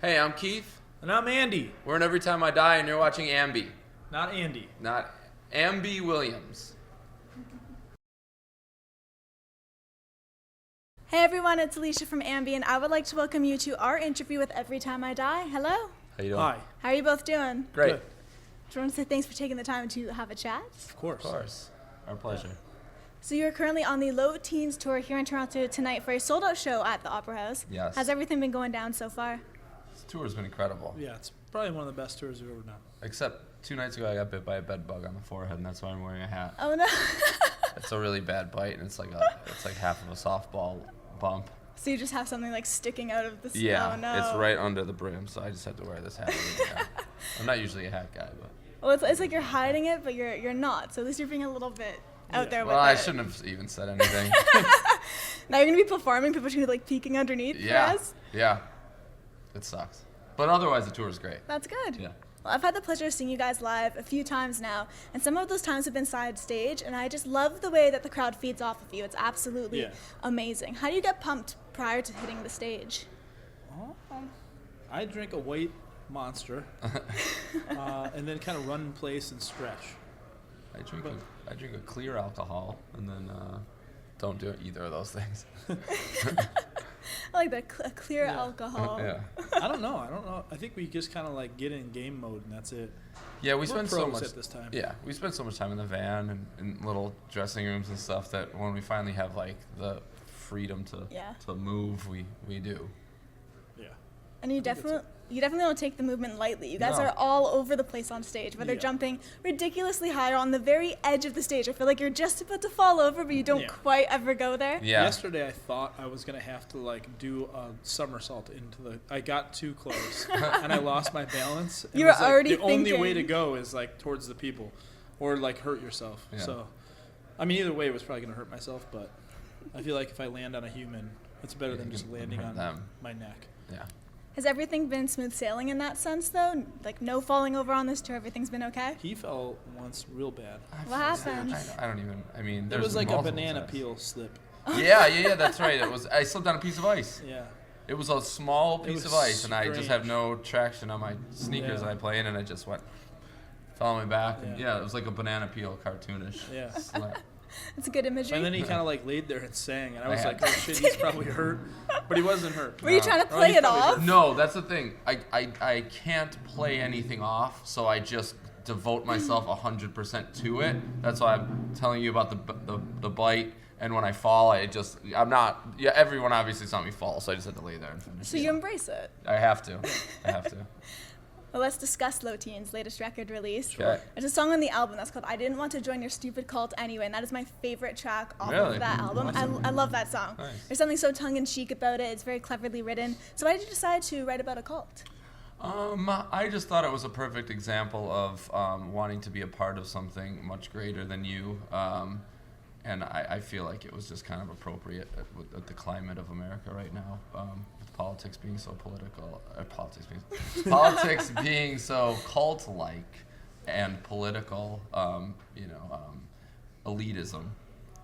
Hey, I'm Keith. And I'm Andy. We're in Every Time I Die, and you're watching AMBY. Not Andy. Not AMBY Williams. Hey everyone, it's Alicia from AMBY, and I would like to welcome you to our interview with Every Time I Die. Hello. How you doing? Hi. How are you both doing? Great. Good. Just want to say thanks for taking the time to have a chat. Of course. Of course. Our pleasure. So you're currently on the Low Teens tour here in Toronto tonight for a sold-out show at the Opera House. Yes. How's everything been going down so far? This tour's been incredible. Yeah, it's probably one of the best tours we've ever done. Except 2 nights ago, I got bit by a bed bug on the forehead, and that's why I'm wearing a hat. Oh no. It's a really bad bite, and it's like half of a softball bump. So you just have something like sticking out of the snow? Yeah, Oh, no. it's right under the brim, so I just had to wear this hat. I'm not usually a hat guy, but. Well, it's like you're hiding it, but you're not. So at least you're being a little bit out there with Well, I it. shouldn't have even said anything. Now you're gonna be performing. People are gonna be like peeking underneath. Yeah. For us. Yeah. It sucks. But otherwise, the tour is great. That's good. Yeah. Well, I've had the pleasure of seeing you guys live a few times now, and some of those times have been side stage, and I just love the way that the crowd feeds off of you. It's absolutely amazing. How do you get pumped prior to hitting the stage? I drink a white Monster, and then kind of run in place and stretch. I drink a clear alcohol, and then don't do either of those things. I like that clear alcohol. Yeah. I don't know. I think we just kind of like get in game mode and that's it. Yeah, we We're spend so pros much at this time. Yeah, we spend so much time in the van and in little dressing rooms and stuff that when we finally have like the freedom to move, we do. Yeah. And you definitely don't take the movement lightly. You guys No. are all over the place on stage, whether jumping ridiculously high or on the very edge of the stage. I feel like you're just about to fall over, but you don't quite ever go there. Yeah. Yesterday I thought I was gonna have to like do a somersault into the. I got too close and I lost my balance. And You it were was, like, already the only way to thinking. go is like towards the people, or like hurt yourself. Yeah. So, I mean, either way, it was probably gonna hurt myself. But I feel like if I land on a human, it's better than just landing hurt on them. my neck. Yeah. Has everything been smooth sailing in that sense, though? Like no falling over on this tour. Everything's been okay. He fell once real bad. What happened? I don't even. I mean, It there's was like a multiple banana times. peel slip. Yeah, that's right. It was. I slipped on a piece of ice. Yeah. It was a small piece was of ice, and I just strange. have no traction on my sneakers Yeah. that I play in, and I just fell on my back. And Yeah. it was like a banana peel cartoonish. Yeah. slap. It's a good imagery. And then he kind of like laid there and sang, and I was I like, had "Oh shit, he's probably hurt," but he wasn't hurt. Were you trying to No, play he's it probably off? hurt. No, that's the thing. I can't play anything off, so I just devote myself 100% to it. That's why I'm telling you about the bite. And when I fall, I'm not. Yeah, everyone obviously saw me fall, so I just had to lay there and finish. So you embrace it. I have to. Well, let's discuss Low Teen's latest record release. Sure. There's a song on the album that's called I Didn't Want to Join Your Stupid Cult Anyway, and that is my favorite track off Really? of that album. I love that song. Nice. There's something so tongue-in-cheek about it. It's very cleverly written. So why did you decide to write about a cult? I just thought it was a perfect example of wanting to be a part of something much greater than you. And I feel like it was just kind of appropriate at the climate of America right now, with politics being so political, politics being so cult-like and political, elitism,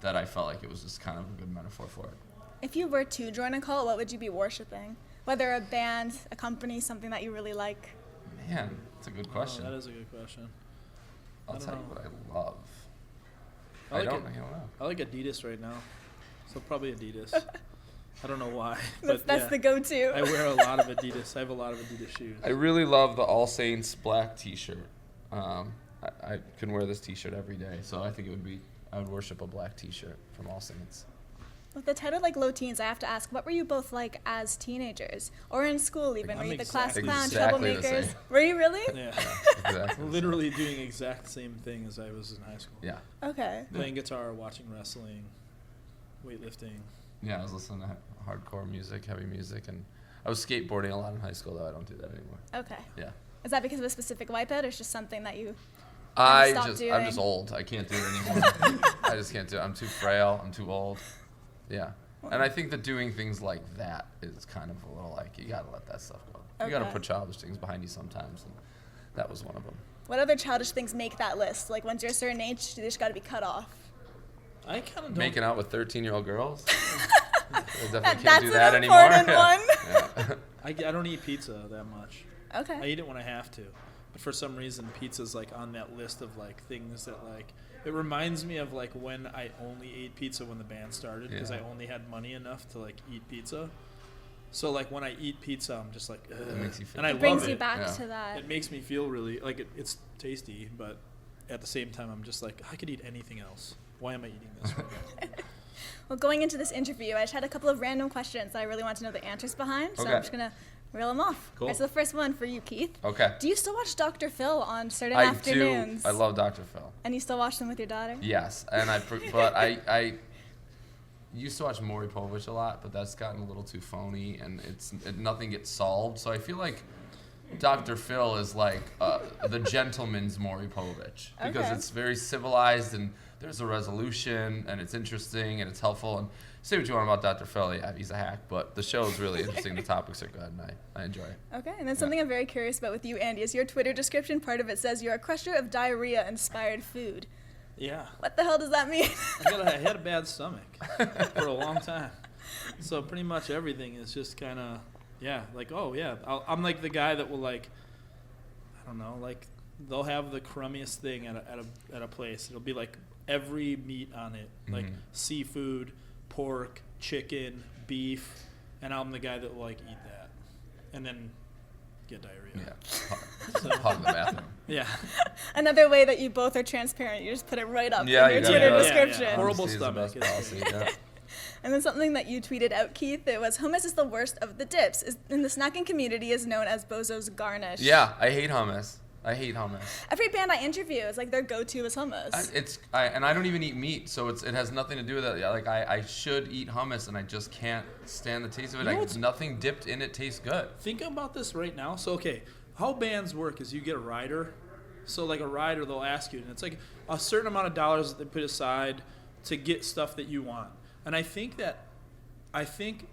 that I felt like it was just kind of a good metaphor for it. If you were to join a cult, what would you be worshiping? Whether a band, a company, something that you really like? Man, that's a good question. Oh, that is a good question. I'll tell you what I love. I don't like know. I like Adidas right now, so probably Adidas. I don't know why, That's but yeah, the go-to. I wear a lot of Adidas. I have a lot of Adidas shoes. I really love the All Saints black T-shirt. I can wear this T-shirt every day, so I think I would worship a black T-shirt from All Saints. With the title like Low Teens, I have to ask, what were you both like as teenagers? Or in school even? Were you the class clown, Exactly the troublemakers? same. Were you really? Yeah, Exactly. literally doing exact same thing as I was in high school. Yeah. Okay. Playing guitar, watching wrestling, weightlifting. Yeah, I was listening to hardcore music, heavy music, and I was skateboarding a lot in high school, though I don't do that anymore. Okay. Yeah. Is that because of a specific wipeout, or it's just something that you I'm stop just doing? old. I can't do it anymore. I just can't do it. I'm too frail. I'm too old. Yeah. And I think that doing things like that is kind of a little like, you gotta let that stuff go. You gotta Okay. put childish things behind you sometimes, and that was one of them. What other childish things make that list? Like once you're a certain age, they just got to be cut off. I kind of don't. Making out with 13-year-old girls? I definitely That's can't do that an anymore. important Yeah. one. Yeah. I don't eat pizza that much. Okay. I eat it when I have to. But for some reason, pizza's like on that list of like things that like, it reminds me of like when I only ate pizza when the band started because I only had money enough to like eat pizza. So like when I eat pizza, I'm just like, ugh. It makes you feel and I It love brings it. you back to that. It makes me feel really like it's tasty, but at the same time, I'm just like, I could eat anything else. Why am I eating this right now? Well, going into this interview, I just had a couple of random questions I really want to know the answers behind. So Okay. I'm just going to reel them off. Cool. All right, so the first one for you, Keith. Okay. Do you still watch Dr. Phil on certain I afternoons? do. I love Dr. Phil. And you still watch them with your daughter? Yes, and but I used to watch Maury Povich a lot, but that's gotten a little too phony, and nothing gets solved. So I feel like Dr. Phil is like the gentleman's Maury Povich because Okay. it's very civilized and there's a resolution and it's interesting and it's helpful. And say what you want about Dr. Phil, yeah, he's a hack, but the show is really interesting. The topics are good, and I enjoy it. Okay, and then something I'm very curious about with you, Andy, is your Twitter description. Part of it says you're a crusher of diarrhea-inspired food. Yeah. What the hell does that mean? I had a bad stomach for a long time. So pretty much everything is just kind of, like, oh, yeah. I'm like the guy that will, like, I don't know, like, they'll have the crummiest thing at a place. It'll be, like, every meat on it, like seafood, pork, chicken, beef, and I'm the guy that will, like, eat that. And then get diarrhea. Yeah, hug the bathroom. Yeah. Another way that you both are transparent, you just put it right up Yeah, in your you Twitter gotta- description. Yeah. Horrible Honesty is the stomach. best policy, yeah. And then something that you tweeted out, Keith, it was hummus is the worst of the dips. In the snacking community is known as Bozo's garnish. Yeah, I hate hummus. Every band I interview is like their go-to is hummus. And I don't even eat meat, so it has nothing to do with it. Like I should eat hummus, and I just can't stand the taste of it. You know what's- Nothing dipped in it tastes good. Think about this right now. So, okay, how bands work is you get a rider. So, like a rider, they'll ask you, and it's like a certain amount of dollars that they put aside to get stuff that you want. And I think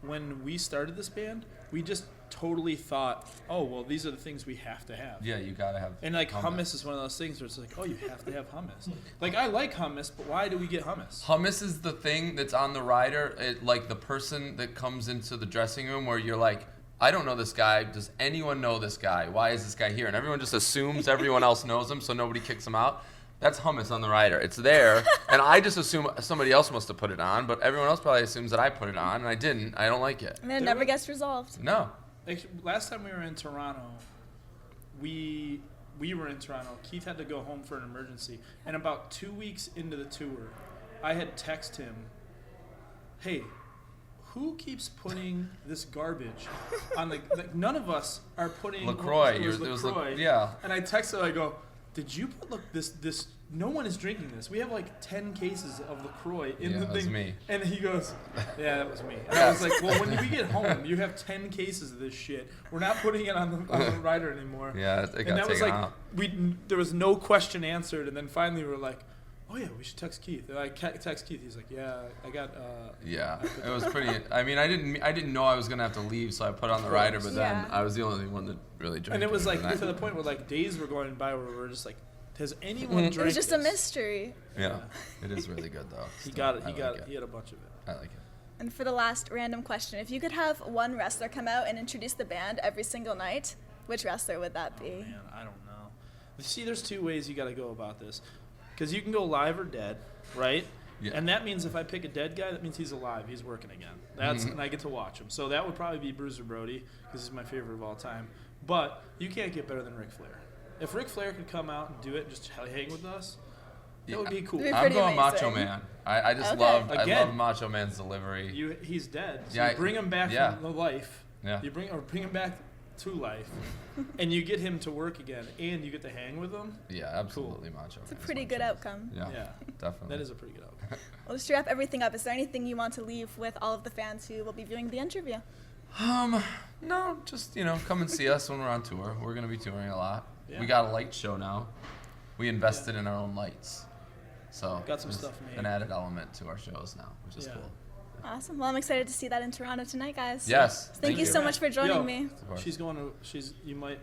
when we started this band, we just totally thought, oh, well, these are the things we have to have. Yeah, you gotta have. And like hummus is one of those things where it's like, oh, you have to have hummus. Like I like hummus, but why do we get hummus? Hummus is the thing that's on the rider. Like the person that comes into the dressing room where you're like, I don't know this guy. Does anyone know this guy? Why is this guy here? And everyone just assumes everyone else knows him, so nobody kicks him out. That's hummus on the rider. It's there, and I just assume somebody else must have put it on, but everyone else probably assumes that I put it on, and I didn't. I don't like it. And then it never gets resolved. No. Last time we were in Toronto, we were in Toronto. Keith had to go home for an emergency, and about 2 weeks into the tour, I had texted him, "Hey, who keeps putting this garbage on the? Like, none of us are putting LaCroix. It was It was LaCroix. yeah. And I texted him. I go, "Did you put this? No one is drinking this. We have like 10 cases of LaCroix in Yeah, the that was thing." me. And he goes, "Yeah, that was me." And I was like, "Well, when we get home, you have 10 cases of this shit. We're not putting it on the rider anymore." Yeah, it got And that was taken like out. there was no question answered, and then finally we were like, "Oh yeah, we should text Keith." And I text Keith. He's like, "Yeah, I got." Yeah, it was pretty. I mean, I didn't know I was gonna have to leave, so I put it on the rider. But then Yeah. I was the only one that really drank. And it was like and to the point where like days were going by where we were just like, "Has anyone drank?" It was just a this? mystery. Yeah, it is really good though. He Still, got it. I He like had a bunch of it. I like it. And for the last random question, if you could have one wrestler come out and introduce the band every single night, which wrestler would that be? Man, I don't know. See, there's two ways you got to go about this, because you can go live or dead, right? Yeah. And that means if I pick a dead guy, that means he's alive. He's working again. And I get to watch him. So that would probably be Bruiser Brody, because he's my favorite of all time. But you can't get better than Ric Flair. If Ric Flair could come out and do it and just hang with us, that would be cool. It'd be I'm pretty going Macho amazing. Man. I just Okay. I Again. love Macho Man's delivery. He's dead. So Yeah, you bring him back yeah. from the life. Yeah. You bring him back to life, and you get him to work again, and you get to hang with him. Yeah, absolutely Macho Man. It's a pretty good outcome. Yeah, Yeah. definitely. That is a pretty good outcome. Well, just to wrap everything up, is there anything you want to leave with all of the fans who will be viewing the interview? No, just come and see us when we're on tour. We're gonna be touring a lot. Yeah. We got a light show now. We invested in our own lights, so Got some there's stuff made. an added element to our shows now, which is Yeah. cool. Awesome. Well, I'm excited to see that in Toronto tonight, guys. Yes. Thank you so much for joining Yo, me. Of course. She's going to. You might.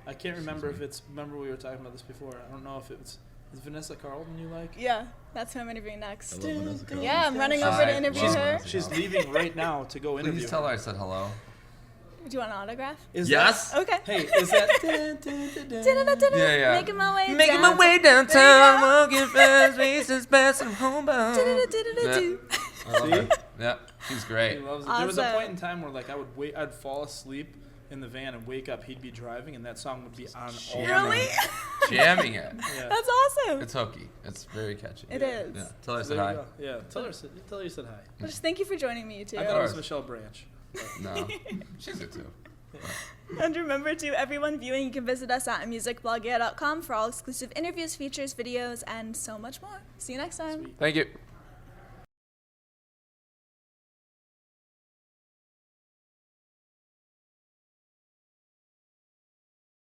I can't remember if it's. Remember we were talking about this before. I don't know if it's. Is Vanessa Carlton you like? Yeah, that's who I'm interviewing next. I love Vanessa Yeah, I'm running over I to interview love her. Vanessa. She's leaving right now to go interview. Please tell her her. I said hello. Do you want an autograph? Yes. Okay. Hey, is that? Yeah. Making my way Making down. my way downtown, walking fast, faces passing homebound. Do-do-do-do-do-do. I love her. Yeah, she's He great. loves it. There was a Awesome. point in time where like I'd fall asleep in the van and wake up. He'd be driving, and that song would be on all the Really? time. Jamming it. Yeah. That's awesome. It's hooky. It's very catchy. It is. Yeah. Tell her I So said there hi. you go. Yeah, tell her you said hi. Well, just thank you for joining me, you two. I thought it was course. Michelle Branch. No, she's good too. And remember, to everyone viewing, you can visit us at musicblogger.com for all exclusive interviews, features, videos, and so much more. See you next time. Sweet. Thank you.